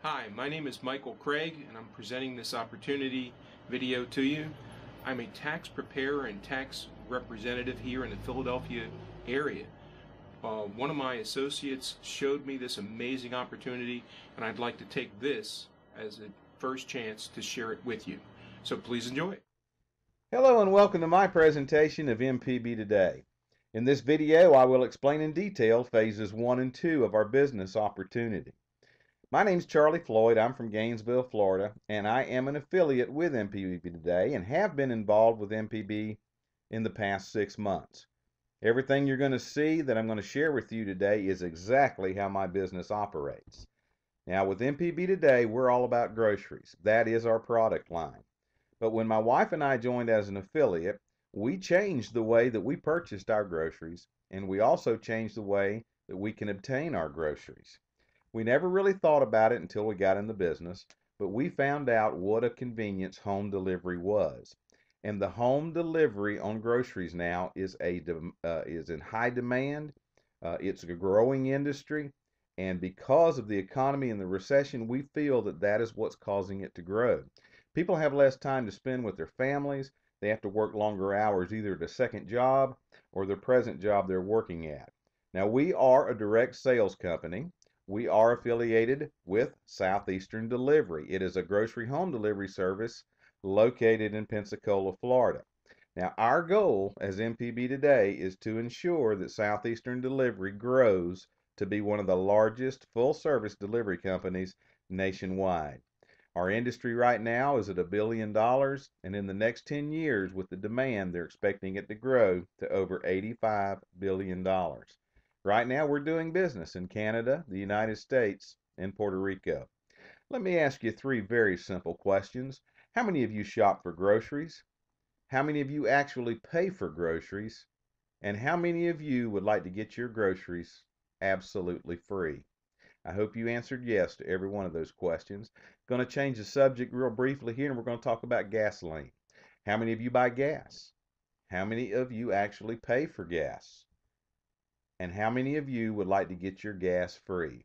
Hi, my name is Michael Craig, and I'm presenting this opportunity video to you. I'm a tax preparer and tax representative here in the Philadelphia area. One of my associates showed me this amazing opportunity, and I'd like to take this as a first chance to share it with you. So please enjoy it. Hello and welcome to my presentation of MPB Today. In this video, I will explain in detail phases 1 and 2 of our business opportunity. My name is Charlie Floyd. I'm from Gainesville, Florida, and I am an affiliate with MPB Today and have been involved with MPB in the past 6 months. Everything you're going to see that I'm going to share with you today is exactly how my business operates. Now, with MPB Today, we're all about groceries. That is our product line. But when my wife and I joined as an affiliate, we changed the way that we purchased our groceries, and we also changed the way that we can obtain our groceries. We never really thought about it until we got in the business, but we found out what a convenience home delivery was. And the home delivery on groceries now is in high demand. It's a growing industry, and because of the economy and the recession, we feel that that is what's causing it to grow. People have less time to spend with their families. They have to work longer hours, either at a second job or their present job they're working at. Now, we are a direct sales company. We are affiliated with Southeastern Delivery. It is a grocery home delivery service located in Pensacola, Florida. Now, our goal as MPB Today is to ensure that Southeastern Delivery grows to be one of the largest full-service delivery companies nationwide. Our industry right now is at $1 billion, and in the next 10 years, with the demand, they're expecting it to grow to over $85 billion. Right now, we're doing business in Canada, the United States, and Puerto Rico. Let me ask you three very simple questions. How many of you shop for groceries? How many of you actually pay for groceries? And how many of you would like to get your groceries absolutely free? I hope you answered yes to every one of those questions. Going to change the subject real briefly here, and we're going to talk about gasoline. How many of you buy gas? How many of you actually pay for gas? And how many of you would like to get your gas free?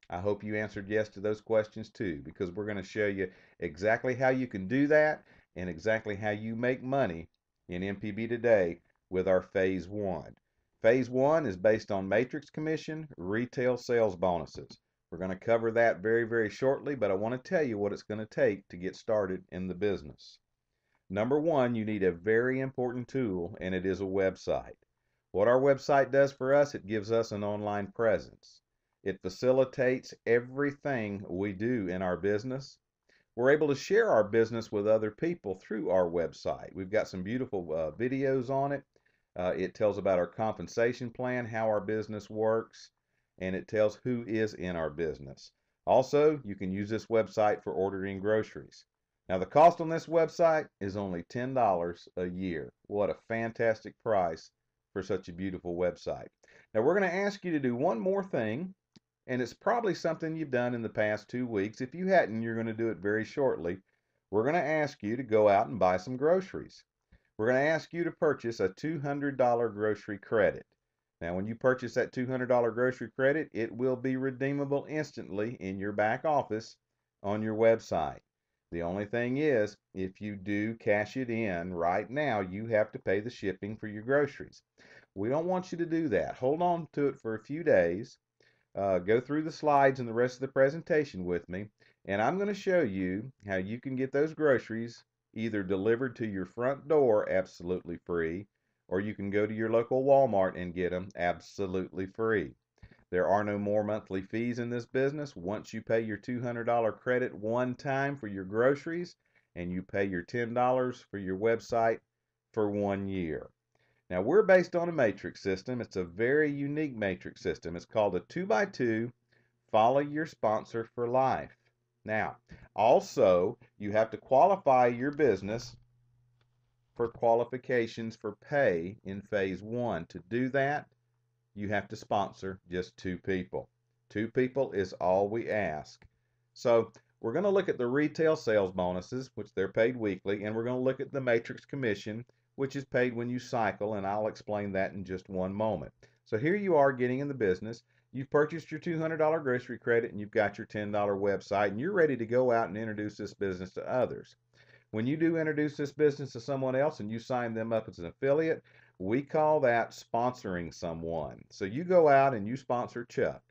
I hope you answered yes to those questions too, because we're going to show you exactly how you can do that and exactly how you make money in MPB Today with our Phase 1. Phase 1 is based on matrix commission, retail sales bonuses. We're going to cover that very, very shortly, but I want to tell you what it's going to take to get started in the business. Number one, you need a very important tool, and it is a website. What our website does for us, it gives us an online presence. It facilitates everything we do in our business. We're able to share our business with other people through our website. We've got some beautiful videos on it. It tells about our compensation plan, how our business works, and it tells who is in our business. Also, you can use this website for ordering groceries. Now, the cost on this website is only $10 a year. What a fantastic price for such a beautiful website. Now, we're going to ask you to do one more thing, and it's probably something you've done in the past 2 weeks. If you hadn't, you're going to do it very shortly. We're going to ask you to go out and buy some groceries. We're going to ask you to purchase a $200 grocery credit. Now, when you purchase that $200 grocery credit, it will be redeemable instantly in your back office on your website. The only thing is, if you do cash it in right now, you have to pay the shipping for your groceries. We don't want you to do that. Hold on to it for a few days. Go through the slides and the rest of the presentation with me, and I'm going to show you how you can get those groceries either delivered to your front door absolutely free, or you can go to your local Walmart and get them absolutely free. There are no more monthly fees in this business. Once you pay your $200 credit one time for your groceries, and you pay your $10 for your website for 1 year. Now, we're based on a matrix system. It's a very unique matrix system. It's called a 2x2, follow your sponsor for life. Now, also, you have to qualify your business for qualifications for pay in Phase 1. To do that, you have to sponsor just 2 people. 2 people is all we ask. So we're going to look at the retail sales bonuses, which they're paid weekly, and we're going to look at the matrix commission, which is paid when you cycle, and I'll explain that in just one moment. So here you are getting in the business. You've purchased your $200 grocery credit and you've got your $10 website and you're ready to go out and introduce this business to others. When you do introduce this business to someone else and you sign them up as an affiliate, we call that sponsoring someone. So you go out and you sponsor Chuck.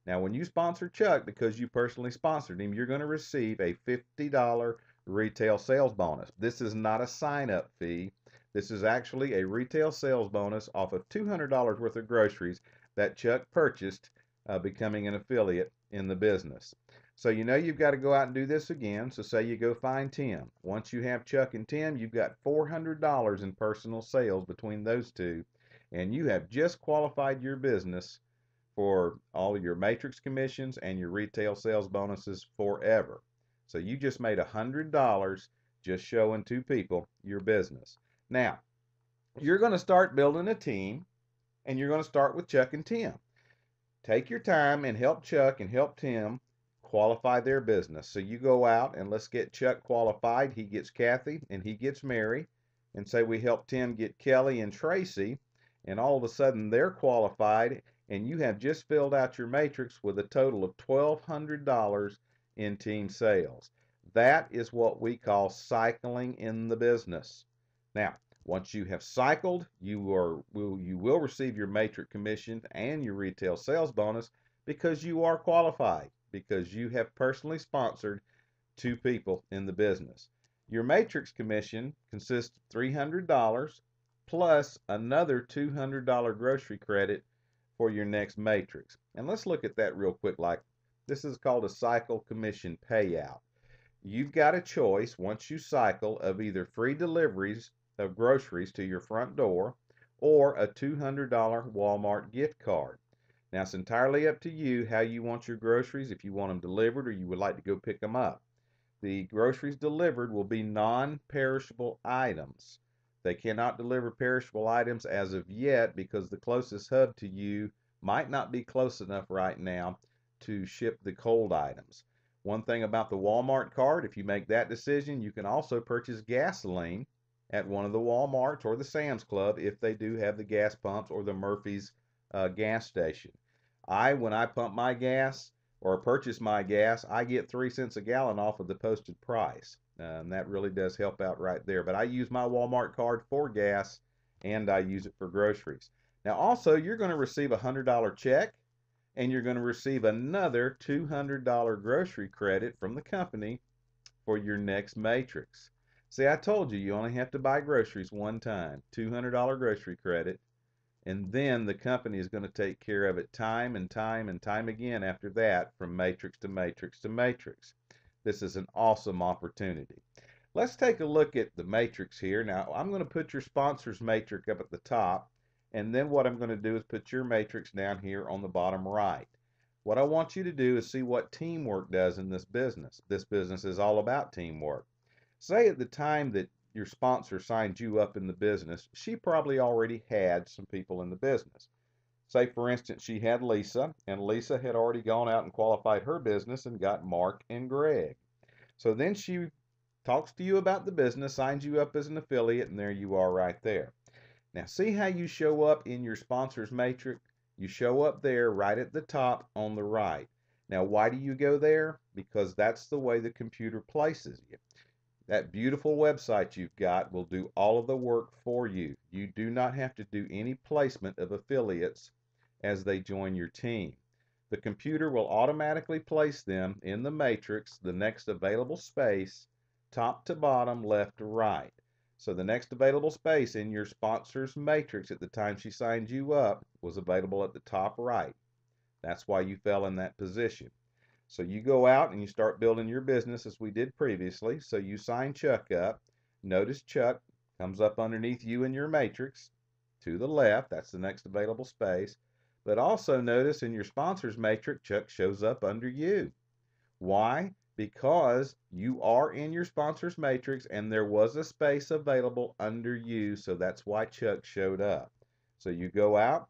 Now, when you sponsor Chuck, because you personally sponsored him, you're going to receive a $50 retail sales bonus. This is not a sign-up fee. This is actually a retail sales bonus off of $200 worth of groceries that Chuck purchased becoming an affiliate in the business. So you know you've got to go out and do this again. So say you go find Tim. Once you have Chuck and Tim, you've got $400 in personal sales between those two, and you have just qualified your business for all of your matrix commissions and your retail sales bonuses forever. So you just made $100 just showing two people your business. Now, you're going to start building a team, and you're going to start with Chuck and Tim. Take your time and help Chuck and help Tim qualify their business. So you go out and let's get Chuck qualified. He gets Kathy and he gets Mary. And say we help Tim get Kelly and Tracy. And all of a sudden they're qualified and you have just filled out your matrix with a total of $1,200 in team sales. That is what we call cycling in the business. Now, once you have cycled, you will receive your matrix commission and your retail sales bonus because you are qualified, because you have personally sponsored two people in the business. Your matrix commission consists of $300 plus another $200 grocery credit for your next matrix. And let's look at that real quick. Like, this is called a cycle commission payout. You've got a choice once you cycle of either free deliveries of groceries to your front door or a $200 Walmart gift card. Now, it's entirely up to you how you want your groceries, if you want them delivered or you would like to go pick them up. The groceries delivered will be non-perishable items. They cannot deliver perishable items as of yet because the closest hub to you might not be close enough right now to ship the cold items. One thing about the Walmart card, if you make that decision, you can also purchase gasoline at one of the Walmarts or the Sam's Club if they do have the gas pumps or the Murphy's gas station. When I pump my gas or purchase my gas, I get 3 cents a gallon off of the posted price. And that really does help out right there. But I use my Walmart card for gas and I use it for groceries. Now also, you're going to receive a $100 check and you're going to receive another $200 grocery credit from the company for your next matrix. See, I told you only have to buy groceries one time, $200 grocery credit, and then the company is going to take care of it time and time and time again after that from matrix to matrix to matrix. This is an awesome opportunity. Let's take a look at the matrix here. Now, I'm going to put your sponsors matrix up at the top, and then what I'm going to do is put your matrix down here on the bottom right. What I want you to do is see what teamwork does in this business. This business is all about teamwork. Say at the time that your sponsor signed you up in the business, she probably already had some people in the business. Say, for instance, she had Lisa, and Lisa had already gone out and qualified her business and got Mark and Greg. So then she talks to you about the business, signs you up as an affiliate, and there you are right there. Now, see how you show up in your sponsors matrix? You show up there right at the top on the right. Now, why do you go there? Because that's the way the computer places you. That beautiful website you've got will do all of the work for you. You do not have to do any placement of affiliates as they join your team. The computer will automatically place them in the matrix, the next available space, top to bottom, left to right. So the next available space in your sponsor's matrix at the time she signed you up was available at the top right. That's why you fell in that position. So you go out and you start building your business as we did previously. So you sign Chuck up. Notice Chuck comes up underneath you in your matrix to the left. That's the next available space. But also notice in your sponsors matrix, Chuck shows up under you. Why? Because you are in your sponsors matrix and there was a space available under you. So that's why Chuck showed up. So you go out,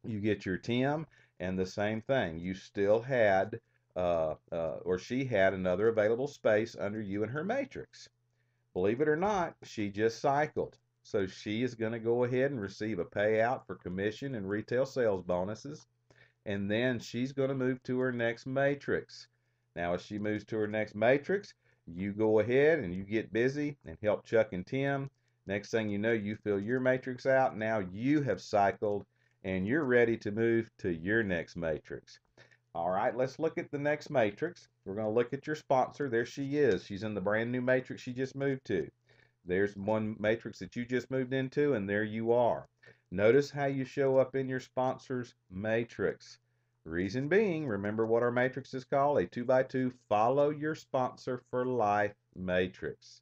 you get your Tim, and the same thing. You still had or she had another available space under you in her matrix. Believe it or not, she just cycled. So she is going to go ahead and receive a payout for commission and retail sales bonuses. and then she's going to move to her next matrix. Now, as she moves to her next matrix, you go ahead and you get busy and help Chuck and Tim. Next thing you know, you fill your matrix out. Now you have cycled and you're ready to move to your next matrix. All right, let's look at the next matrix. We're going to look at your sponsor. There she is. She's in the brand new matrix she just moved to. There's one matrix that you just moved into, and there you are. Notice how you show up in your sponsor's matrix. Reason being, remember what our matrix is called? A 2x2 follow your sponsor for life matrix.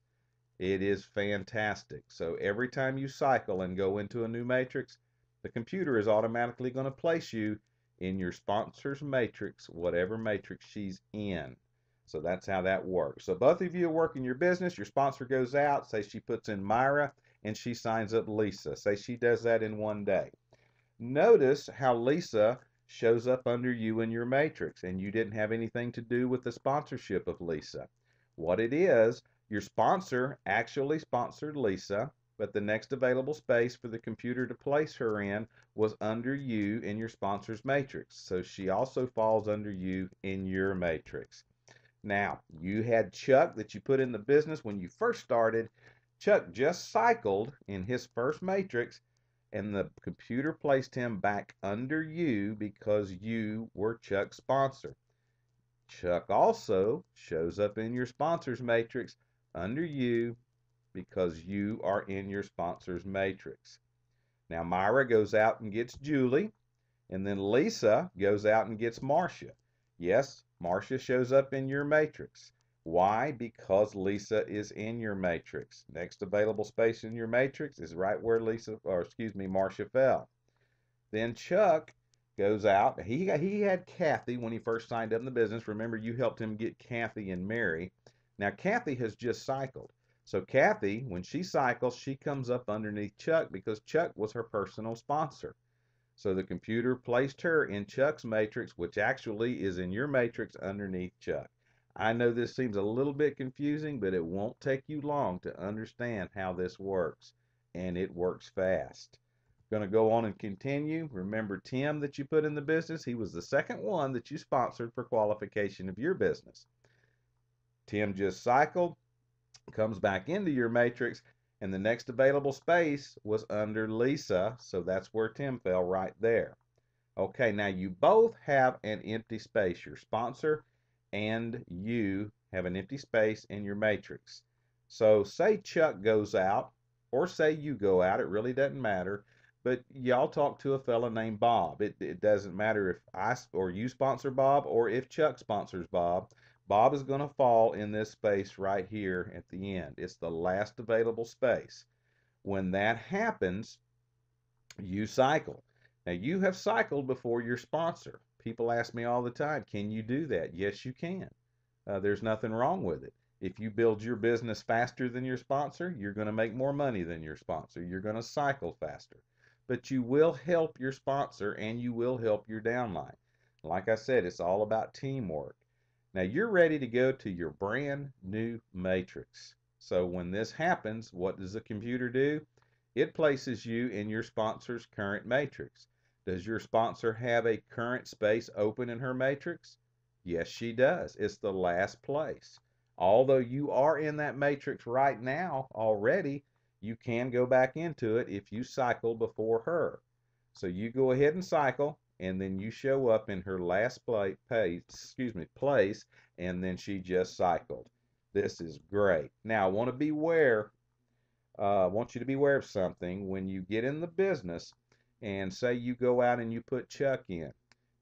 It is fantastic. So every time you cycle and go into a new matrix, the computer is automatically going to place you in your sponsor's matrix, whatever matrix she's in. So that's how that works. So both of you are working your business. Your sponsor goes out. Say she puts in Myra and she signs up Lisa. Say she does that in one day. Notice how Lisa shows up under you in your matrix, and you didn't have anything to do with the sponsorship of Lisa. What it is, your sponsor actually sponsored Lisa, but the next available space for the computer to place her in was under you in your sponsor's matrix. So she also falls under you in your matrix. Now, you had Chuck that you put in the business when you first started. Chuck just cycled in his first matrix, and the computer placed him back under you because you were Chuck's sponsor. Chuck also shows up in your sponsor's matrix under you because you are in your sponsor's matrix. Now, Myra goes out and gets Julie, and then Lisa goes out and gets Marcia. Yes, Marcia shows up in your matrix. Why? Because Lisa is in your matrix. Next available space in your matrix is right where Marcia fell. Then Chuck goes out. He had Kathy when he first signed up in the business. Remember, you helped him get Kathy and Mary. Now, Kathy has just cycled. So Kathy, when she cycles, she comes up underneath Chuck because Chuck was her personal sponsor. So the computer placed her in Chuck's matrix, which actually is in your matrix underneath Chuck. I know this seems a little bit confusing, but it won't take you long to understand how this works, and it works fast. Going to go on and continue. Remember Tim that you put in the business? He was the second one that you sponsored for qualification of your business. Tim just cycled, comes back into your matrix, and the next available space was under Lisa, so that's where Tim fell right there. Okay, now you both have an empty space. Your sponsor and you have an empty space in your matrix. So say Chuck goes out, or say you go out, it really doesn't matter, but y'all talk to a fella named Bob. It doesn't matter if I or you sponsor Bob or if Chuck sponsors Bob. Bob is going to fall in this space right here at the end. It's the last available space. When that happens, you cycle. Now, you have cycled before your sponsor. People ask me all the time, can you do that? Yes, you can. There's nothing wrong with it. If you build your business faster than your sponsor, you're going to make more money than your sponsor. You're going to cycle faster. But you will help your sponsor and you will help your downline. Like I said, it's all about teamwork. Now you're ready to go to your brand new matrix. So when this happens, what does the computer do? It places you in your sponsor's current matrix. Does your sponsor have a current space open in her matrix? Yes, she does. It's the last place. Although you are in that matrix right now already, you can go back into it if you cycle before her. So you go ahead and cycle, and then you show up in her last place, and then she just cycled. This is great. Now, I want you to be aware of something. When you get in the business, and say you go out and you put Chuck in.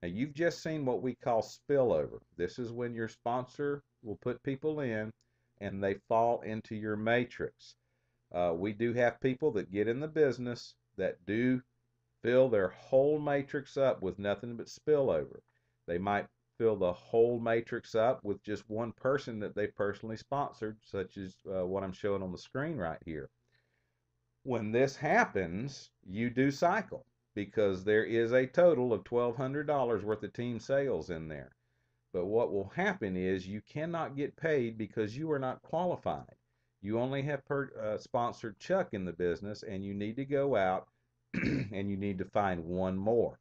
Now, you've just seen what we call spillover. This is when your sponsor will put people in, and they fall into your matrix. We do have people that get in the business that do fill their whole matrix up with nothing but spillover. They might fill the whole matrix up with just one person that they personally sponsored, such as what I'm showing on the screen right here. When this happens, you do cycle because there is a total of $1,200 worth of team sales in there. But what will happen is you cannot get paid because you are not qualified. You only have sponsored Chuck in the business, and you need to go out and you need to find one more.